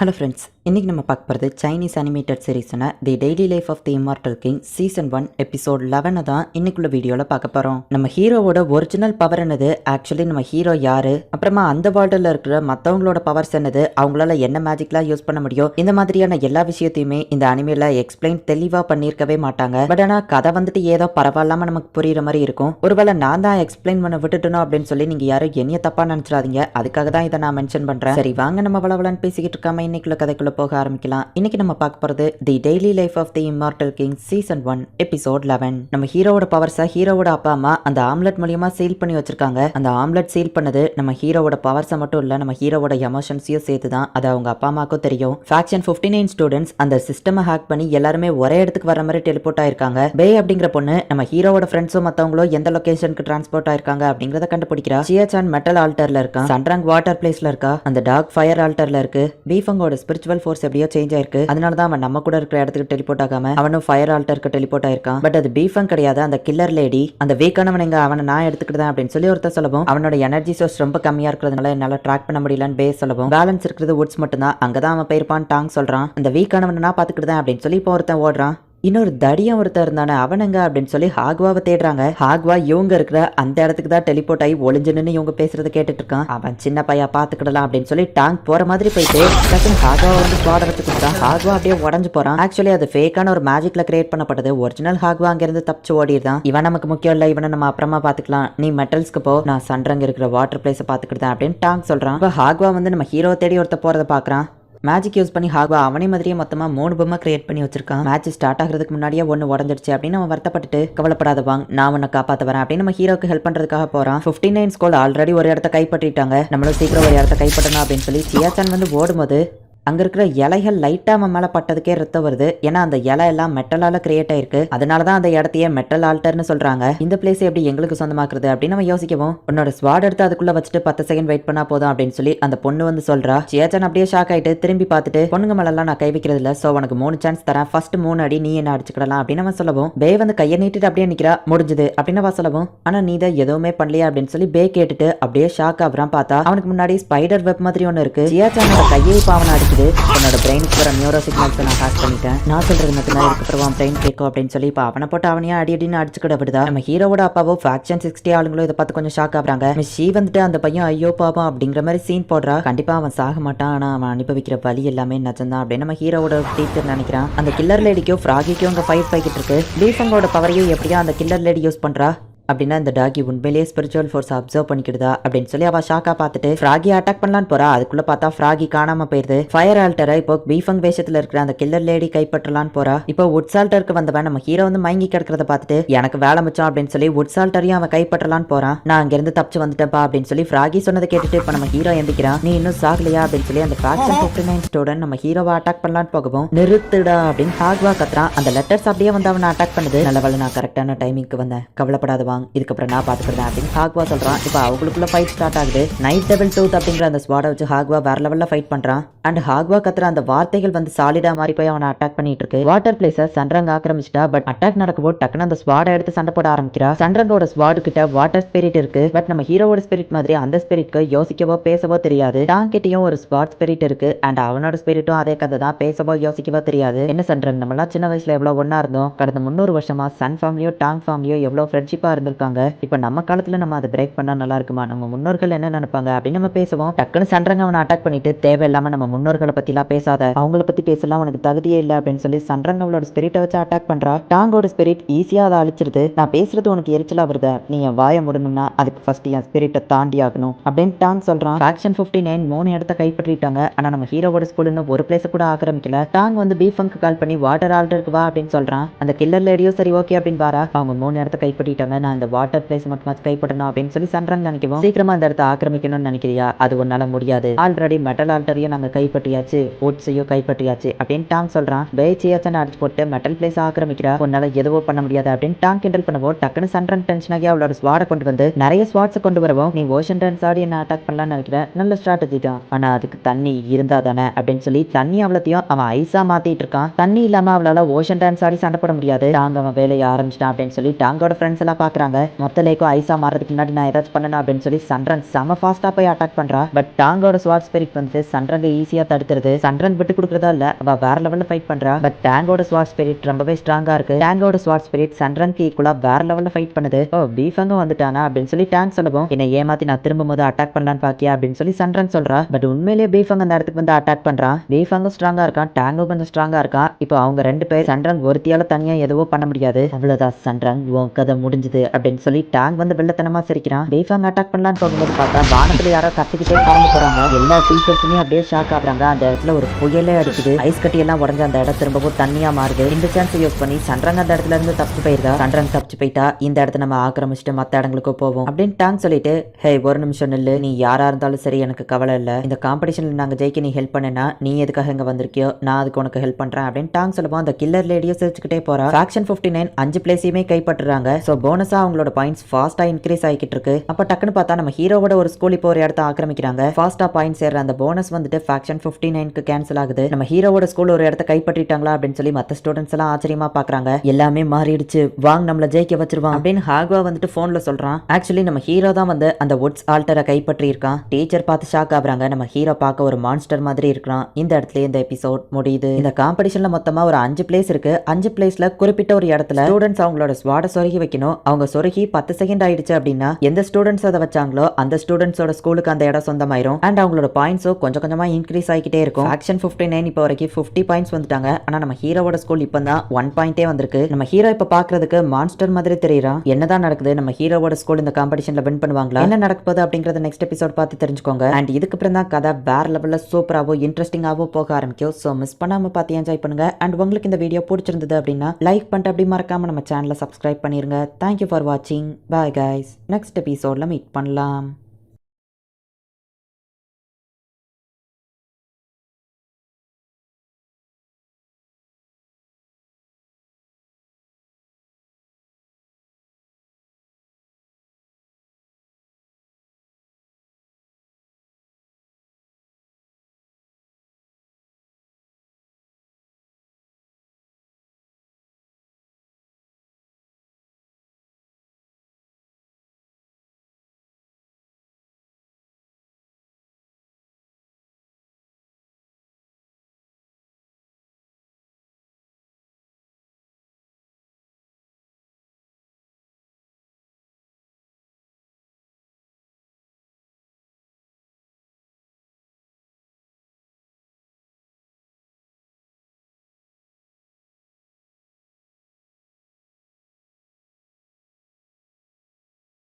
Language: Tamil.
ஹலோ ஃப்ரெண்ட்ஸ், இன்றைக்கி நம்ம பார்க்க போகிறது சைனீஸ் அனிமேட்டட் சீரீஸான the daily life of the immortal king season 1 episode 11 தான் இன்னைக்குள்ள வீடியோவில் பார்க்க போகிறோம். நம்ம ஹீரோவோட ஒரிஜினல் பவர் என்னது, ஆக்சுவலி நம்ம ஹீரோ யாரு, அப்புறமா அந்த வேர்ல்டில் இருக்கிற மற்றவங்களோட பவர்ஸ் என்னது, அவங்களால என்ன மேஜிக்லாம் யூஸ் பண்ண முடியும், இந்த மாதிரியான எல்லா விஷயத்தையுமே இந்த அனிமேல எக்ஸ்பிளைன் தெளிவாக பண்ணியிருக்கவே மாட்டாங்க. பட் ஆனால் கதை வந்துட்டு ஏதோ பரவாயில்லாமல் நமக்கு புரியுற மாதிரி இருக்கும். ஒருவேளை நான் தான் எக்ஸ்பிளைன் பண்ண விட்டுட்டணும் அப்படின்னு சொல்லி நீங்கள் யாரும் என்னைய தப்பாக நினச்சிடாதீங்க. அதுக்காக தான் இதை நான் மென்ஷன் பண்ணுறேன். சரி வாங்க, நம்ம வளவலன்னு பேசிக்கிட்டு இருக்காம இன்னைக்குள்ள கதைக்குள்ள போக ஆரம்பிக்கலாம். இன்னைக்கு நம்ம பார்க்க போறது the daily life of the immortal king season 1 episode 11. நம்ம ஹீரோவோட பவர்ஸை ஹீரோவோட அப்பா அம்மா அந்த ஆம்லெட் மூலியமா சீல் பண்ணி வச்சிருக்காங்க. அந்த ஆம்லெட் சீல் பண்ணது நம்ம ஹீரோவோட பவர்ஸை மட்டும் இல்ல, நம்ம ஹீரோவோட எமோஷன்ஸையும் சேர்த்து தான். அது அவங்க அப்பா அம்மாக்கும் தெரியும். ஃபேக்ஷன் 59 ஸ்டூடெண்ட்ஸ் அந்த சிஸ்டமை ஹேக் பண்ணி எல்லாருமே ஒரே இடத்துக்கு வர மாதிரி டெலிபோர்ட் ஆயிருக்காங்க. பே அப்படிங்கிற பொண்ணு நம்ம ஹீரோவோட ஃப்ரெண்ட்ஸும் மத்தவங்களும் எந்த லொகேஷனுக்கு டிரான்ஸ்போர்ட் ஆயிருக்காங்க அப்படிங்கறத கண்டுபிடிக்கிறா. சியாச்சான் மெட்டல் ஆல்டர்ல இருக்கா, சன்ராங் வாட்டர் பிளேஸ்ல இருக்கா, அந்த டாக் ஃபயர் ஆல்டர்ல இருக்கு. பீஃபங்கோட ஸ்பிரிச்சுவல் ஃபோர்ஸ் எப்படியோ சேஞ்ச் ஆயிருக்கு. அதனாலதான் அவன் நம்ம கூட இருக்கிற இடத்துக்கு டெலிபோர்ட் ஆகாம அவனும் ஃபயர் ஆல்டருக்கு டெலிபோர்ட் ஆயிருக்கான். பட் அது பீஃபங் கிடையாது, அந்த கில்லர் லேடி. அந்த வீக்கானவன் எங்க, அவனை நான் எடுத்துக்கிட்டேன் அப்படின்னு சொல்லி ஒருத்தர் சொல்லவும், அவனோட எனர்ஜி சோர்ஸ் ரொம்ப கம்மியா இருக்கிறதுனால என்னால ட்ராக் பண்ண முடியலன்னு பேஸ் சொல்லவும், பேலன்ஸ் இருக்கிறது வுட்ஸ் மட்டும் தான், அங்கதான் அவன் போயிருப்பான் டாங் சொல்றான். அந்த வீக்கானவன் நான் பாத்துக்கிட்டேன் அப்படின்னு சொல்லி இப்போ ஒருத்தன் ஓடுறான். இன்னொரு தடியம் ஒருத்தர் இருந்தானே, அவனுங்க அப்படின்னு சொல்லி ஹாக்வாவை தேடுறாங்க. ஹாக்வா இவங்க இருக்கிற அந்த இடத்துக்கு தான் டெலிபோர்ட் ஆகி ஒளிஞ்சுன்னு இவங்க பேசுறதை கேட்டுட்டு இருக்கான். அவன் சின்ன பையா பாத்துக்கிடலாம் அப்படின்னு சொல்லி டாங் போற மாதிரி போயிட்டு டக்குன்னு ஹாக்வாவை வந்து ஸ்குவாட வச்சு கொடுத்தான். ஹாக்வா அப்படியே உடஞ்சு போறான். ஆக்சுவலி அது ஃபேக்கான ஒரு மேஜிக்ல கிரியேட் பண்ணப்பட்டது. ஒரிஜினல் ஹாக்வா அங்க இருந்து தப்பிச்சு ஓடிடுதான். இவன் நமக்கு முக்கியம் இல்ல, இவனை நம்ம அப்புறமா பாத்துக்கலாம், நீ மெட்டல்ஸ்க்கு போ, நான் சன்ரங்க இருக்கிற வாட்டர் பிளேஸ பாத்துக்கிட்டேன் அப்படின்னு டாங் சொல்றான். இப்போ ஹாக்வா வந்து நம்ம ஹீரோ தேடி ஒருத்த போறதை பாக்குறான். மேஜிக் யூஸ் பண்ணி ஹாக்வா அவனே மாதிரியே மொத்தமாக 3 பொம்மை கிரியேட் பண்ணி வச்சிருக்கான். மேட்ச் ஸ்டார்ட் ஆகிறதுக்கு முன்னாடியே ஒன்று உடஞ்சிடுச்சு அப்படின்னு அவன் வருத்தப்பட்டு, கவலைப்படாத வாங்க, நான் உன்னை காப்பாற்ற வரேன் அப்படின்னு நம்ம ஹீரோக்கு ஹெல்ப் பண்ணுறதுக்காக போகிறான். 59 ஸ்கூல் ஆல்ரெடி ஒரு இடத்த கைப்பற்றிட்டாங்க, நம்மளும் சீக்கிரம் ஒரு இடத்த கைப்பற்றணும் அப்படின்னு சொல்லி சியாச்சான் வந்து ஓடும்போது அங்க இருக்கிற இலைகள் லைட்டா அவன் மேல பட்டதுக்கே ரத்தம் வருது. ஏன்னா அந்த இலை எல்லாம் மெட்டலால கிரியேட் ஆயிருக்கு. அதனாலதான் அந்த இடத்தையே மெட்டல் ஆல்டர்னு சொல்றாங்க. இந்த பிளேஸ் எப்படி எங்களுக்கு சொந்தமாக்குறது அப்படின்னு நம்ம யோசிக்கவும், உன்னோட ஸ்வாட் எடுத்து அதுக்குள்ள வச்சுட்டு 10 செகண்ட் வெயிட் பண்ணா போதும் அப்படின்னு சொல்லி அந்த பொண்ணு வந்து சொல்றா. சியாச்சான் அப்படியே ஷாக் ஆயிட்டு திரும்பி பார்த்துட்டு, பொண்ணுங்க மேலாம் நான் கை வைக்கிறது இல்ல, சோ உனக்கு 3 சான்ஸ் தரேன், ஃபர்ஸ்ட் 3 அடி நீ என்ன அடிச்சுக்கலாம் அப்படின்னு அவன் சொல்லவும், பே வந்து கையை நீட்டிட்டு அப்படியே நிக்கிறா. முடிஞ்சது அப்படின்னு அவன் சொல்லவும், ஆனா நீ தான் எதுவுமே பண்ணலையா அப்படின்னு சொல்லி பே கேட்டுட்டு அப்படியே ஷாக் ஆகுறான். பார்த்தா அவனுக்கு முன்னாடி ஸ்பைடர் வெப் மாதிரி ஒன்னு இருக்கு. சியாச்சானோட கையை இப்ப அவனை அடிக்குது. உன்னோட பிரெயினுக்கு வர நியூரோ சிக்னல்ஸ் நான் ஹேக் பண்ணிட்டேன், நான் சொல்றது மட்டும் தான் இதுக்கப்புறம் பிரெயின் கேட்கும் அப்படின்னு சொல்லி இப்போ அவனை போட்டு அவனையே அடி அடின்னு அடிச்சுக்கிட விடுதா. நம்ம ஹீரோவோட அப்பாவோ ஃபேக்ஷன் 60 ஆளுங்களும் இதை பார்த்து கொஞ்சம் ஷாக் ஆகுறாங்க. மிஸ் ஷீ வந்துட்டு அந்த பையன் ஐயோ பாப்பா அப்படிங்கிற மாதிரி சீன் போடுறா. கண்டிப்பா அவன் சாக மாட்டான், ஆனா அவன் அனுபவிக்கிற வலி எல்லாமே நச்சந்தான் அப்படின்னு நம்ம ஹீரோவோட டீச்சர் நினைக்கிறான். அந்த கில்லர் லேடிக்கும் ஃப்ராகிக்கும் அங்கே ஃபைட் பாய்கிட்டு இருக்கு. பீஃபங்கோட பவரையும் எப்படியா அந்த கில்லர் லேடி யூஸ் பண்றா அப்படின்னா இந்த டாகி உண்மையிலேயே ஸ்பிரிச்சுவல் ஃபோர்ஸ் அப்சர்வ் பண்ணிக்கிடுதா அப்படின்னு சொல்லி அவ ஷாக்கா பார்த்துட்டு ஃப்ராகி அட்டாக் பண்ணலான்னு போறா. அதுக்குள்ள பார்த்தா ஃப்ராகி காணாம போயிருது. ஃபயர் ஆல்டரை இப்போ பீஃபங் வேஷத்துல இருக்கிற அந்த கில்லர் லேடி கைப்பற்றலான்னு போறா. இப்போ வுட்ஸ் ஆல்டருக்கு வந்தவன் நம்ம ஹீரோ வந்து மயங்கி கிடக்கிறத பார்த்துட்டு எனக்கு வேலை மிச்சம் அப்படின்னு சொல்லி வுட்ஸ் ஆல்டரையும் அவன் கைப்பற்றலான்னு போறான். நான் அங்கிருந்து தப்பிச்சு வந்துட்டேன்ப்பா அப்படின்னு சொல்லி ஃப்ராகி சொன்னதை கேட்டுட்டு இப்போ நம்ம ஹீரோ எந்திக்கிறான். நீ இன்னும் சாகலையா அப்படின்னு சொல்லி அந்த ஃபேக்ஷன் 59 ஸ்டூடெண்ட் நம்ம ஹீரோவை அட்டாக் பண்ணலான்னு போகவும், நிறுத்துடா அப்படின்னு ஹாக்வா கத்துறான். அந்த லெட்டர்ஸ் அப்படியே வந்து அவனை அட்டாக் பண்ணுது. நல்ல வேளை நான் கரெக்டான டைமிங்க்கு வந்தேன், கவலைப்படாத வாங்க, இதுக்கப்புறம் நான் பாத்துக்கிறேன் அப்படின்னு ஹாக்வா சொல்றான். இப்போ அவங்களுக்குள்ள ஃபைட் ஸ்டார்ட் ஆகுது. நைட் டெவில் டூத் அப்படிங்கிற அந்த ஸ்வாடை வச்சு ஹாக்வா வேற லெவல்ல ஃபைட் பண்றான். அண்ட் ஹாக்வா கத்துற அந்த வார்த்தைகள் வந்து சாலிடா மாறி போய் அவனை அட்டாக் பண்ணிட்டு இருக்கு. வாட்டர் பிளேஸ சன்ரங் ஆக்கிரமிச்சிட்டா. பட் அட்டாக் நடக்கும்போது டக்குன்னு அந்த ஸ்வாடை எடுத்து சண்டை போட ஆரம்பிக்கிறா. சன்ரங்கோட ஸ்வாடு கிட்ட வாட்டர் ஸ்பிரிட் இருக்கு. பட் நம்ம ஹீரோவோட ஸ்பிரிட் மாதிரி அந்த ஸ்பிரிட்க்கு யோசிக்கவோ பேசவோ தெரியாது. டாங் கிட்டயும் ஒரு ஸ்வாட் ஸ்பிரிட் இருக்கு. அண்ட் அவனோட ஸ்பிரிட்டும் அதே கதை தான், பேசவோ யோசிக்கவோ தெரியாது. என்ன சன்ரங், நம்மளாம் சின்ன வயசுல எவ்வளவு ஒன்னா இருந்தோம், கடந்த 300 வருஷமா சன் ஃபேமிலியோ டாங் ஃபேமிலியோ எவ்வளவு ஃப்ரெண்ட்ஷிப்பா இருந்திருக்காங்க. இப்ப நம்ம காலத்துல நம்ம அதை பிரேக் பண்ணா நல்லா இருக்குமா, நம்ம முன்னோர்கள் என்ன நினைப்பாங்க அப்படின்னு நம்ம பேசுவோம். டக்குன்னு சன்ரங்க அவனை அட்டாக் பண்ணிட்டு, தேவையில்லாம நம்ம முன்னோர்களை பத்தி எல்லாம் பேசாத, அவங்கள பத்தி பேசலாம் உனக்கு தகுதியே இல்லை அப்படின்னு சொல்லி சன்ரங்க அவளோட ஸ்பிரிட்டை வச்சு அட்டாக் பண்றா. டாங்கோட ஸ்பிரிட் ஈஸியா அதை அழிச்சிருது. நான் பேசுறது உனக்கு எரிச்சலா வருது, நீ என் வாய முடணும்னா அதுக்கு ஃபர்ஸ்ட் என் ஸ்பிரிட்டை தாண்டி ஆகணும் அப்படின்னு டாங் சொல்றான். ஃபேக்ஷன் 59 3 இடத்த கைப்பற்றிட்டாங்க. ஆனா நம்ம ஹீரோவோட ஸ்கூல்னு ஒரு பிளேஸ் கூட ஆக்கிரமிக்கல. டாங் வந்து பீஃபங்க்கு கால் பண்ணி வாட்டர் ஆல்டருக்கு வா அப்படின்னு சொல்றான். அந்த கில்லர் லேடியோ சரி ஓகே அப்படின்னு பாரா. அவங்க 3 இடத்த கைப்பற்றிட்டாங்க, நான் இந்த வாட்டர் பிளேஸ் மட்டும் கைப்பற்றணும் அப்படின்னு சொல்லி சன்ரங் நினைக்கவும், சீக்கிரமா அந்த இடத்த ஆக்கிரமிக்கணும்னு நினைக்கிறியா, அது உன்னால முடியாது, ஆல்ரெடி மெட்டல் ஆல்டரையும் நாங்க கைப்பற்றியாச்சு, வுட்ஸையும் கைப்பற்றியாச்சு அப்படின்னு டாங் சொல்றான். பே சியாச்சான் அடிச்சு போட்டு மெட்டல் பிளேஸ் ஆக்கிரமிக்கிறா, உன்னால எதுவோ பண்ண முடியாது அப்படின்னு டாங் கிண்டல் பண்ணவும், டக்குன்னு சன்ரங் டென்ஷன் ஆகி அவளோட ஸ்வாடை கொண்டு வந்து நிறைய ஸ்வாட்ஸை கொண்டு வரவும், நீ ஓஷன் டான்ஸ் ஆடி என்ன அட்டாக் பண்ணலாம்னு நினைக்கிறேன், நல்ல ஸ்ட்ராட்டஜி தான், ஆனா அதுக்கு தண்ணி இருந்தா தானே அப்படின்னு சொல்லி தண்ணி அவ்வளத்தையும் அவன் ஐஸா மாத்திட்டு இருக்கான். தண்ணி இல்லாம அவளால ஓஷன் டான்ஸ் ஆடி சண்டை போட முடியாது. டாங் அவன் வேலையை ஆரம்பிச்சிட்டான் அப்படின்னு சொல்லி டாங்கோட ஃப்ரெண்ட்ஸ் எல்லாம் பாக்குறாங்க. மொத்த லேக்கும் ஐஸா மாறதுக்கு முன்னாடி நான் ஏதாச்சும் பண்ணணும் அப்படின்னு சொல்லி சன்ரங் செம ஃபாஸ்டா போய் அட்டாக் பண்றா. பட் டாங்கோட ஸ்வாட் ஸ்பிரிட் வந்து சன்ரங்க ஈஸியா ஈஸியா தடுத்துறது. சன்ரன் விட்டு கொடுக்கறதா இல்ல, அவ வேற லெவல்ல ஃபைட் பண்றா. பட் டேங்கோட ஸ்வாட் ஸ்பிரிட் ரொம்பவே ஸ்ட்ராங்கா இருக்கு. டேங்கோட ஸ்வாட் ஸ்பிரிட் சன்ரன்க்கு ஈக்குவலா வேற லெவல்ல ஃபைட் பண்ணுது. ஓ பீஃபங்கும் வந்துட்டானா அப்படின்னு சொல்லி டேங்க் சொல்லவும், என்ன ஏமாத்தி நான் திரும்பும் போது அட்டாக் பண்ணலான்னு பாக்கியா அப்படின்னு சொல்லி சன்ரன் சொல்றா. பட் உண்மையிலேயே பீஃபங் அந்த இடத்துக்கு வந்து அட்டாக் பண்றான். பீஃபங்கும் ஸ்ட்ராங்கா இருக்கான், டேங்கும் கொஞ்சம் ஸ்ட்ராங்கா இருக்கான். இப்போ அவங்க ரெண்டு பேர் சன்ரன் ஒருத்தியால தனியா எதுவும் பண்ண முடியாது. அவ்வளவுதான் சன்ரன், உன் கதை முடிஞ்சது அப்படின்னு சொல்லி டேங்க் வந்து வெள்ளத்தனமா சிரிக்கிறான். பீஃபங் அட்டாக் பண்ணலான்னு போகும்போது பார்த்தா வானத்துல யாரோ கத்திக்கிட்டே பறந்து போறாங்க. எல்லா டீச்சர்ஸுமே அப்படியே ஷாக் ஆகுறாங்க. அந்த இடத்துல ஒரு புயலே அடிக்குது. ஐஸ் கட்டி எல்லாம் உடஞ்ச அந்த இடம் திரும்பவும் தண்ணியா மாறுது. இந்த சான்ஸ் யூஸ் பண்ணி சன்ரன் அந்த இடத்துல இருந்து தப்பிச்சு போயிருந்தா. சன்ரன் தப்பிச்சு போயிட்டா இந்த இடத்த நம்ம ஆக்கிரமிச்சுட்டு மத்த இடங்களுக்கு போவோம் அப்படின்னு டாங் சொல்லிட்டு, ஹே ஒரு நிமிஷம் நில்லு, நீ யாரா இருந்தாலும் சரி எனக்கு கவலை இல்ல. இந்த காம்படிஷன்ல நாங்க ஜெயிக்க நீ ஹெல்ப் பண்ணனா நீ எதுக்காக இங்க வந்திருக்கியோ நான் அதுக்கு உனக்கு ஹெல்ப் பண்றேன் அப்படின்னு டாங் சொல்லுவோம். அந்த கில்லர் லேடியோ சிரிச்சுக்கிட்டே போறா. ஃபேக்ஷன் 59 5 பிளேஸையுமே கைப்பற்றுறாங்க. சோ போனஸா அவங்களோட பாயிண்ட்ஸ் ஃபாஸ்டா இன்க்ரீஸ் ஆகிட்டு இருக்கு. அப்ப டக்குன்னு பார்த்தா நம்ம ஹீரோவோட ஒரு ஸ்கூல் இப்போ ஒரு இடத்த ஆக்கிரமிக்கிறாங்க. ஃபாஸ்டா பாயிண்ட்ஸ் ஏற அந்த போனஸ் வந்துட்டு ஃபேக்ஷன் 59க்கு கேன்சல் ஆகுது. நம்ம ஹீரோவோட ஸ்கூல் ஒரு இடத்த கைப்பற்றிட்டாங்களா அப்படின்னு சொல்லி மத்த ஸ்டூடெண்ட்ஸ் எல்லாம் ஆச்சரியமா பாக்குறாங்க. எல்லாமே மாறிடுச்சு, வாங்க நம்மள ஜெயிக்க வச்சிருவான் அப்படின்னு ஹாக்வா வந்துட்டு போன்ல சொல்றான். ஆக்சுவலி நம்ம ஹீரோ தான் வந்து அந்த வுட்ஸ் ஆல்டரை கைப்பற்றி இருக்கான். டீச்சர் பார்த்து ஷாக் ஆகுறாங்க. நம்ம ஹீரோ பார்க்க ஒரு மான்ஸ்டர் மாதிரி இருக்கான். இந்த இடத்துல இந்த எபிசோட் முடியுது. இந்த காம்படிஷன்ல மொத்தமா ஒரு 5 பிளேஸ் இருக்கு. 5 பிளேஸ்ல குறிப்பிட்ட ஒரு இடத்துல ஸ்டூடெண்ட்ஸ் அவங்களோட ஸ்வாட சொருகி வைக்கணும். அவங்க சொருகி 10 செகண்ட் ஆயிடுச்சு அப்படின்னா எந்த ஸ்டூடெண்ட்ஸ் அதை வச்சாங்களோ அந்த ஸ்டூடெண்ட்ஸோட ஸ்கூலுக்கு அந்த இடம் சொந்தமாயிரும். அண்ட் அவங்களோட பாயிண்ட்ஸும் கொஞ்சம் கொஞ்சமா இன்க்ரீஸ் ஆகிட்டே இருக்கும். ஆக்ஷன் 59 இப்போ வரைக்கும் 50 பாயிண்ட்ஸ் வந்துட்டாங்க. ஆனா நம்ம ஹீரோவோட ஸ்கூல் இப்போ தான் 1 பாயிண்டே வந்திருக்கு. நம்ம ஹீரோ இப்ப பாக்குறதுக்கு மான்ஸ்டர் மாதிரி தெரியறான். என்னதான் நடக்குது, நம்ம ஹீரோவோட ஸ்கூல் இந்த காம்படிஷன்ல வின் பண்ணுவாங்களா, என்ன நடக்க போகுது அப்படிங்கறத நெக்ஸ்ட் எபிசோட் பார்த்து தெரிஞ்சுக்கோங்க. அண்ட் இதுக்கு அப்புறம் தான் கதை வேற லெவல்ல சூப்பராவோ இன்ட்ரெஸ்டிங்காவோ போக ஆரம்பிக்கும். சோ மிஸ் பண்ணாம பார்த்து என்ஜாய் பண்ணுங்க. அண்ட் உங்களுக்கு இந்த வீடியோ பிடிச்சிருந்தது அப்படின்னா லைக் பண்ணிட்டு அப்படி மறக்காம நம்ம சேனலை சப்ஸ்கிரைப் பண்ணிருங்க. தேங்க்யூ ஃபார் வாட்சிங். பாய் கைஸ், நெக்ஸ்ட் எபிசோட்ல மீட் பண்ணலாம்.